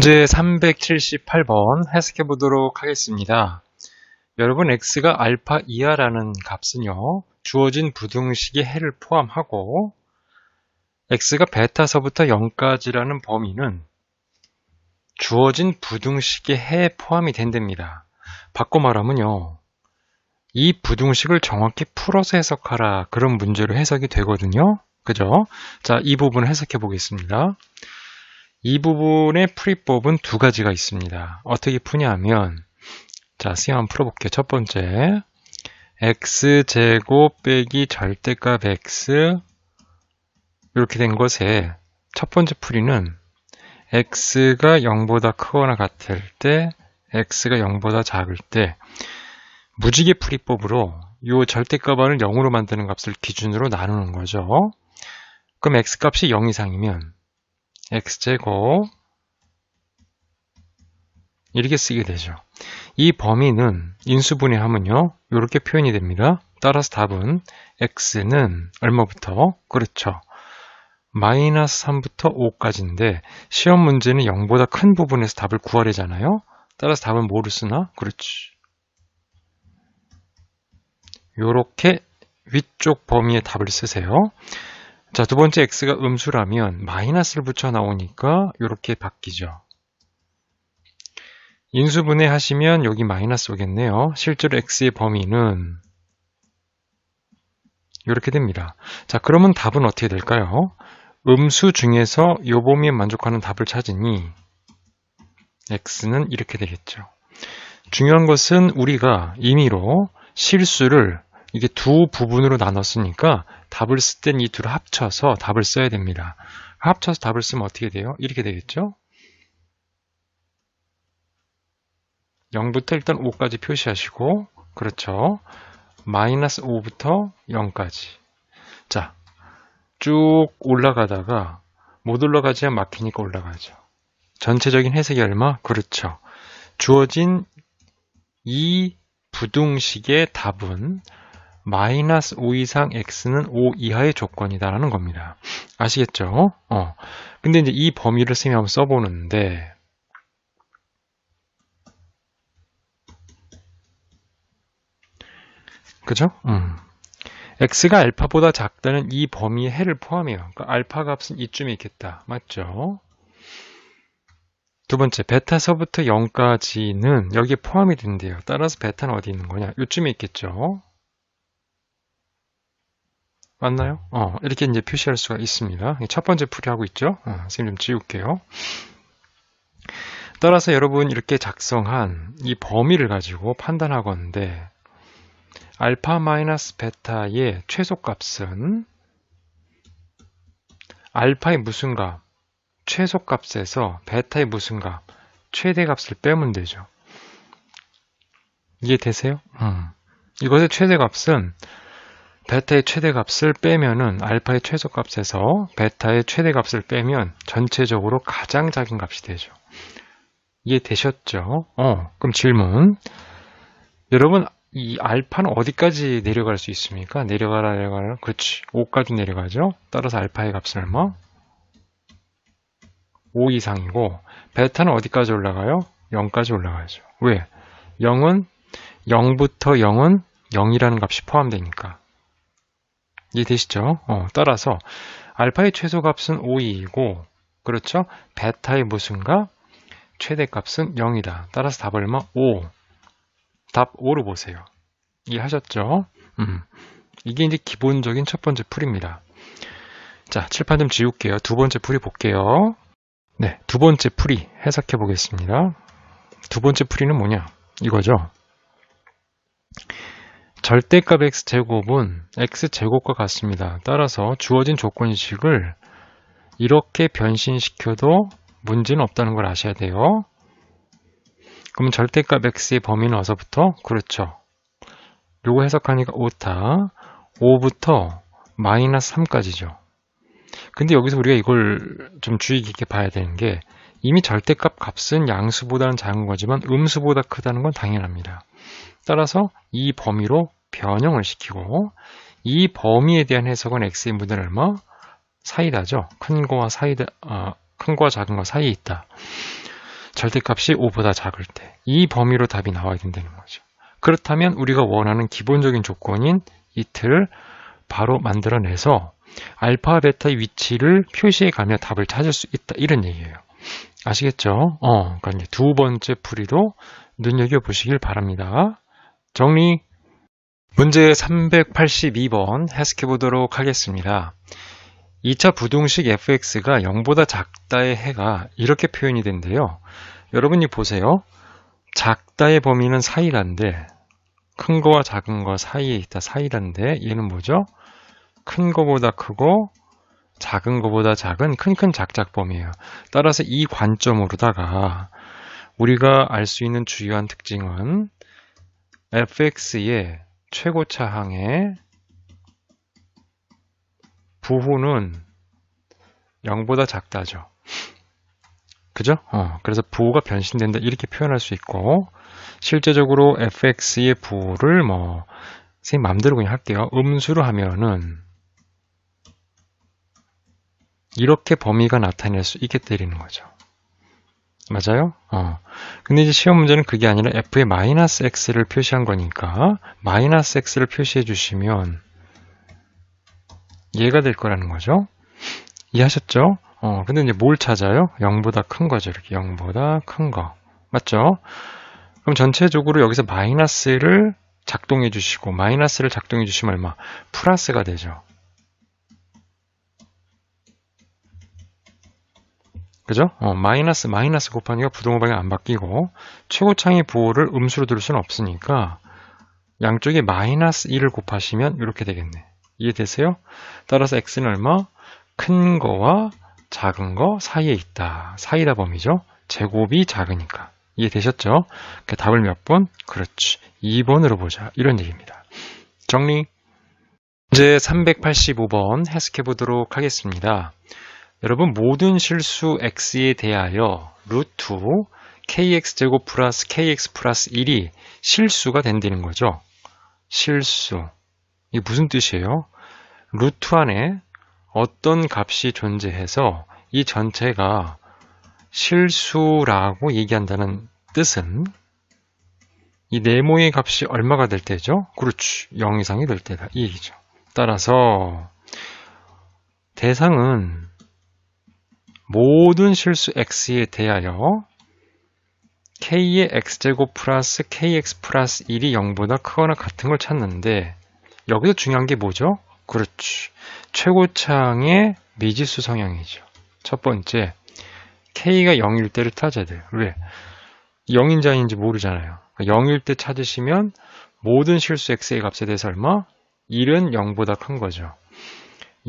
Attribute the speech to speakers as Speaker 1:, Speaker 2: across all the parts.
Speaker 1: 문제 378번 해석해 보도록 하겠습니다. 여러분, x가 알파 이하라는 값은요, 주어진 부등식의 해를 포함하고 x가 베타서부터 0까지라는 범위는 주어진 부등식의 해에 포함이 된답니다. 바꿔 말하면요, 이 부등식을 정확히 풀어서 해석하라, 그런 문제로 해석이 되거든요. 그죠? 자, 이 부분 해석해 보겠습니다. 이 부분의 풀이법은 두 가지가 있습니다. 어떻게 푸냐 하면, 자, 식 한번 풀어볼게요. 첫 번째, x제곱 빼기 절대값 x, 이렇게 된 것에 첫 번째 풀이는 x가 0보다 크거나 같을 때, x가 0보다 작을 때, 무지개 풀이법으로 이 절대값을 0으로 만드는 값을 기준으로 나누는 거죠. 그럼 x값이 0 이상이면 x제곱 이렇게 쓰게 되죠. 이 범위는 인수분해하면요, 이렇게 표현이 됩니다. 따라서 답은 x는 얼마부터? 그렇죠, 마이너스 3부터 5까지인데 시험 문제는 0보다 큰 부분에서 답을 구하래잖아요. 따라서 답은 뭐를 쓰나? 그렇지, 요렇게 위쪽 범위의 답을 쓰세요. 자, 두 번째 x가 음수라면 마이너스를 붙여 나오니까 이렇게 바뀌죠. 인수분해 하시면 여기 마이너스 오겠네요. 실제로 x의 범위는 이렇게 됩니다. 자, 그러면 답은 어떻게 될까요? 음수 중에서 이 범위에 만족하는 답을 찾으니 x는 이렇게 되겠죠. 중요한 것은 우리가 임의로 실수를 이게 두 부분으로 나눴으니까 답을 쓸 땐 이 둘을 합쳐서 답을 써야 됩니다. 합쳐서 답을 쓰면 어떻게 돼요? 이렇게 되겠죠? 0부터 일단 5까지 표시하시고, 그렇죠, 마이너스 5부터 0까지. 자, 쭉 올라가다가 못 올라가지만 막히니까 올라가죠. 전체적인 해석이 얼마? 그렇죠, 주어진 이 부등식의 답은 마이너스 5 이상 x는 5 이하의 조건이다라는 겁니다. 아시겠죠? 근데 이제 이 범위를 쌤이 한번 써보는데, 그죠? x가 알파보다 작다는 이 범위의 해를 포함해요. 그러니까 알파 값은 이쯤에 있겠다. 맞죠? 두 번째, 베타서부터 0까지는 여기에 포함이 된대요. 따라서 베타는 어디 있는 거냐? 이쯤에 있겠죠? 맞나요? 이렇게 이제 표시할 수가 있습니다. 첫 번째 풀이하고 있죠? 선생님 좀 지울게요. 따라서 여러분 이렇게 작성한 이 범위를 가지고 판단하건대 알파 마이너스 베타의 최소값은 알파의 무슨 값? 최소값에서 베타의 무슨 값? 최대값을 빼면 되죠. 이해되세요? 이것의 최대값은 베타의 최대값을 빼면은 알파의 최소값에서 베타의 최대값을 빼면 전체적으로 가장 작은 값이 되죠. 이해되셨죠? 그럼 질문. 여러분, 이 알파는 어디까지 내려갈 수 있습니까? 내려가라. 그렇지, 5까지 내려가죠. 따라서 알파의 값은 얼마? 5 이상이고, 베타는 어디까지 올라가요? 0까지 올라가죠. 왜? 0부터 0은 0이라는 값이 포함되니까. 이해되시죠? 따라서 알파의 최소값은 5이고, 그렇죠? 베타의 무슨 값? 최대값은 0이다. 따라서 답 얼마? 5. 답 5로 보세요. 이해하셨죠? 이게 이제 기본적인 첫 번째 풀입니다. 자, 칠판 좀 지울게요. 두 번째 풀이 볼게요. 네, 두 번째 풀이 해석해 보겠습니다. 두 번째 풀이는 뭐냐? 이거죠. 절대값 x제곱은 x제곱과 같습니다. 따라서 주어진 조건식을 이렇게 변신시켜도 문제는 없다는 걸 아셔야 돼요. 그럼 절대값 x의 범위는 어디서부터? 그렇죠, 요거 해석하니까 5타 5부터 마이너스 3까지죠. 근데 여기서 우리가 이걸 좀 주의 깊게 봐야 되는 게, 이미 절대값 값은 양수보다는 작은 거지만 음수보다 크다는 건 당연합니다. 따라서 이 범위로 변형을 시키고, 이 범위에 대한 해석은 x의 무는 얼마? 사이다죠. 큰 거와 작은 거 사이에 있다. 절대값이 5보다 작을 때 이 범위로 답이 나와야 된다는 거죠. 그렇다면 우리가 원하는 기본적인 조건인 이 틀을 바로 만들어내서 알파, 베타의 위치를 표시해가며 답을 찾을 수 있다. 이런 얘기예요. 아시겠죠? 그러니까 이제 두 번째 풀이도 눈여겨보시길 바랍니다. 정리! 문제 382번 해석해보도록 하겠습니다. 2차 부등식 fx가 0보다 작다의 해가 이렇게 표현이 된대요. 여러분이 보세요. 작다의 범위는 사이란데 큰 거와 작은 거 사이에 있다. 사이란데 얘는 뭐죠? 큰 거보다 크고 작은 거보다 작은 큰 작작 범위예요. 따라서 이 관점으로다가 우리가 알 수 있는 주요한 특징은 fx의 최고차항의 부호는 0보다 작다죠. 그죠? 그래서 부호가 변신된다 이렇게 표현할 수 있고 실제적으로 fx의 부호를 선생님 맘대로 그냥 할게요. 음수로 하면은 이렇게 범위가 나타낼 수 있게 때리는 거죠. 맞아요? 근데 이제 시험 문제는 그게 아니라 f의 마이너스 x를 표시한 거니까 마이너스 x를 표시해 주시면 얘가 될 거라는 거죠. 이해하셨죠? 근데 이제 뭘 찾아요? 0보다 큰 거죠. 이렇게 0보다 큰 거. 맞죠? 그럼 전체적으로 여기서 마이너스를 작동해 주시고 마이너스를 작동해 주시면 얼마? 플러스가 되죠. 그죠? 마이너스 곱하니까 부등호 방향 안 바뀌고 최고차항의 부호를 음수로 둘 수는 없으니까 양쪽에 마이너스 1을 곱하시면 이렇게 되겠네. 이해되세요? 따라서 x는 얼마? 큰 거와 작은 거 사이에 있다. 사이다 범위죠. 제곱이 작으니까. 이해되셨죠? 그 답을 몇 번? 그렇지. 2번으로 보자. 이런 얘기입니다. 정리. 문제 385번 해석해 보도록 하겠습니다. 여러분 모든 실수 x에 대하여 루트 kx제곱 플러스 kx 플러스 1이 실수가 된다는 거죠. 실수. 이게 무슨 뜻이에요? 루트 안에 어떤 값이 존재해서 이 전체가 실수라고 얘기한다는 뜻은 이 네모의 값이 얼마가 될 때죠? 그렇지. 0 이상이 될 때다. 이 얘기죠. 따라서 대상은 모든 실수 x에 대하여 k의 x제곱 플러스 kx 플러스 1이 0보다 크거나 같은 걸 찾는데 여기서 중요한 게 뭐죠? 그렇지. 최고차항의 미지수 성향이죠. 첫 번째, k가 0일 때를 찾아야 돼요. 왜? 0인지 아닌지 모르잖아요. 0일 때 찾으시면 모든 실수 x의 값에 대해서 얼마? 1은 0보다 큰 거죠.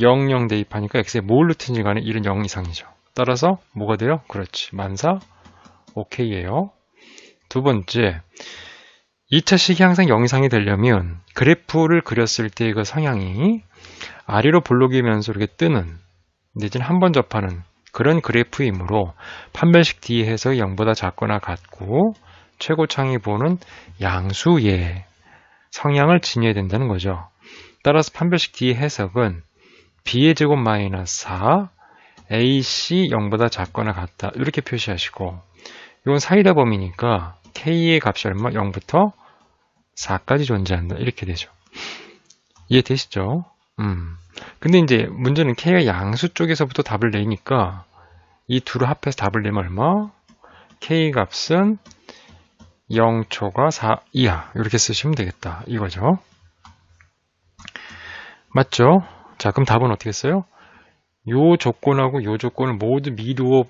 Speaker 1: 0, 0 대입하니까 x의 뭘 루트인지 간에 1은 0 이상이죠. 따라서 뭐가 돼요? 그렇지. 만사 오케이예요. 두 번째, 2차식이 항상 0 이상이 되려면 그래프를 그렸을 때 그 성향이 아래로 볼록이면서 이렇게 뜨는 내지는 한 번 접하는 그런 그래프이므로 판별식 뒤에 해석이 0보다 작거나 같고 최고차항이 보는 양수의 성향을 지녀야 된다는 거죠. 따라서 판별식 뒤에 해석은 b의 제곱 마이너스 4 AC 0보다 작거나 같다. 이렇게 표시하시고 이건 사이다 범위니까 K의 값이 얼마? 0부터 4까지 존재한다. 이렇게 되죠. 이해되시죠? 근데 이제 문제는 K가 양수 쪽에서부터 답을 내니까 이 둘을 합해서 답을 내면 얼마? K 값은 0초가 4 이하. 이렇게 쓰시면 되겠다. 이거죠. 맞죠? 자, 그럼 답은 어떻게 써요? 요 조건하고 요 조건을 모두 미루어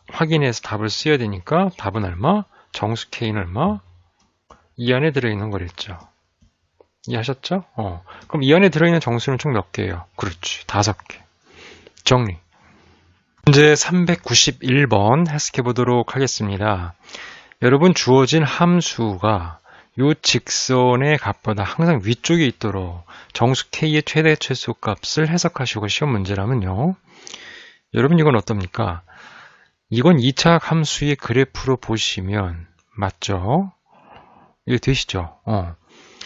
Speaker 1: 확인해서 답을 써야 되니까 답은 얼마? 정수 K는 얼마? 이 안에 들어있는 거랬죠. 이해하셨죠? 그럼 이 안에 들어있는 정수는 총 몇 개예요? 그렇지. 5개. 정리. 문제 391번 해석해 보도록 하겠습니다. 여러분 주어진 함수가 요 직선의 값보다 항상 위쪽에 있도록 정수 K의 최대 최소 값을 해석하시고 시험 문제라면요. 여러분 이건 어떻습니까? 이건 2차 함수의 그래프로 보시면 맞죠? 이게 되시죠?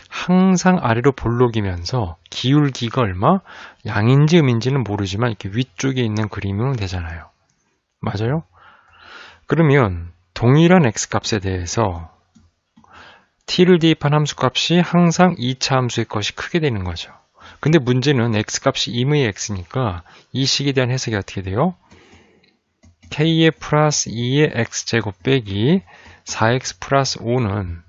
Speaker 1: 항상 아래로 볼록이면서 기울기가 얼마? 양인지 음인지는 모르지만 이렇게 위쪽에 있는 그림은 되잖아요. 맞아요? 그러면 동일한 x값에 대해서 t를 대입한 함수값이 항상 2차 함수의 것이 크게 되는 거죠. 근데 문제는 x값이 임의 x니까 이 식에 대한 해석이 어떻게 돼요? k의 플러스 2의 x제곱 빼기 4x 플러스 5는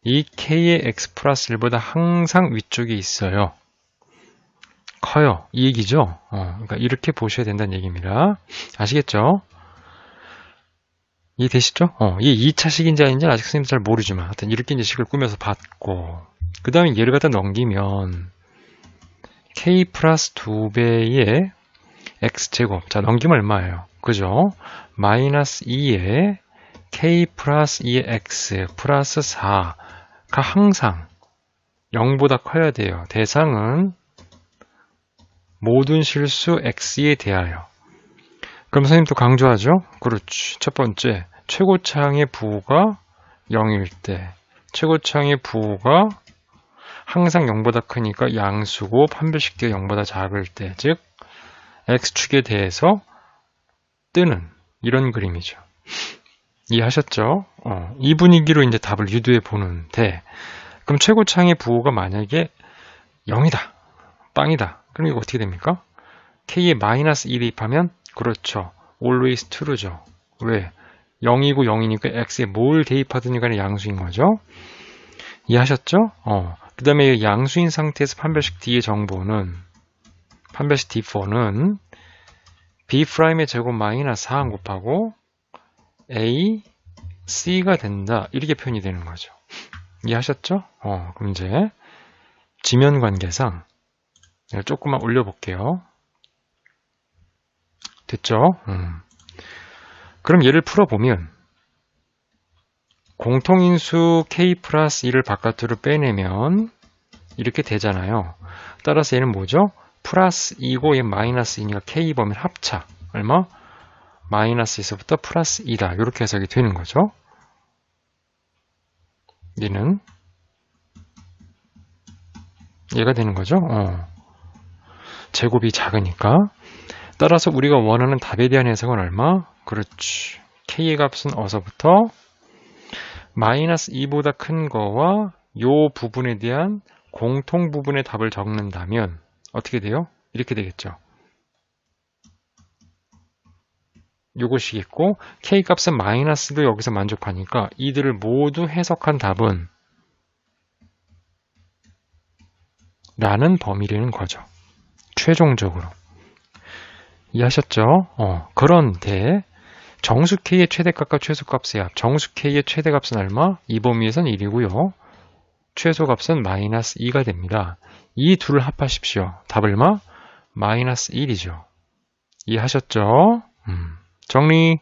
Speaker 1: 이 k의 x 플러스 1보다 항상 위쪽에 있어요. 커요. 이 얘기죠. 그러니까 이렇게 보셔야 된다는 얘기입니다. 아시겠죠? 이해되시죠? 이게 2차식인지 아닌지는 아직 선생님도 잘 모르지만 하여튼 이렇게 이제 식을 꾸며서 봤고 그 다음에 얘를 갖다 넘기면 k 플러스 2배의 x제곱 자 넘기면 얼마예요? 그죠? 마이너스 2에 k 플러스 2의 x 플러스 4가 항상 0보다 커야 돼요. 대상은 모든 실수 x에 대하여. 그럼 선생님 또 강조하죠? 그렇지. 첫 번째, 최고차항의 부호가 0일 때, 최고차항의 부호가 항상 0보다 크니까 양수고 판별식도 0보다 작을 때, 즉 x축에 대해서 뜨는 이런 그림이죠. 이해하셨죠? 이 분위기로 이제 답을 유도해 보는데, 그럼 최고차항의 부호가 만약에 0이다, 빵이다. 그럼 이거 어떻게 됩니까? k에 마이너스 2 대입하면 그렇죠. always true죠. 왜? 0이고 0이니까 x에 뭘 대입하든지 간에 양수인 거죠. 이해하셨죠? 그 다음에 양수인 상태에서 판별식 D의 정보는 판별식 D4는 B'의 제곱 마이너스 4 곱하고 A, C가 된다. 이렇게 표현이 되는 거죠. 이해하셨죠? 그럼 이제 지면 관계상 조금만 올려볼게요. 됐죠? 그럼 얘를 풀어보면 공통인수 k 플러스 2를 바깥으로 빼내면 이렇게 되잖아요. 따라서 얘는 뭐죠? 플러스 2고 얘 마이너스 2니까 k 범위 합차. 얼마? 마이너스 2에서부터 플러스 2다. 이렇게 해석이 되는 거죠. 얘는 얘가 되는 거죠. 제곱이 작으니까. 따라서 우리가 원하는 답에 대한 해석은 얼마? 그렇지. k의 값은 어서부터 마이너스 2보다 큰 거와 요 부분에 대한 공통 부분의 답을 적는다면 어떻게 돼요? 이렇게 되겠죠. 요것이겠고 k 값은 마이너스도 여기서 만족하니까 이들을 모두 해석한 답은 라는 범위라는 거죠. 최종적으로. 이해하셨죠? 그런데 정수 k의 최대값과 최소값의 합. 정수 k의 최대값은 얼마? 이 범위에선 1이고요. 최소값은 마이너스 2가 됩니다. 이 둘을 합하십시오. 답 얼마? 마이너스 1이죠. 이해하셨죠? 정리.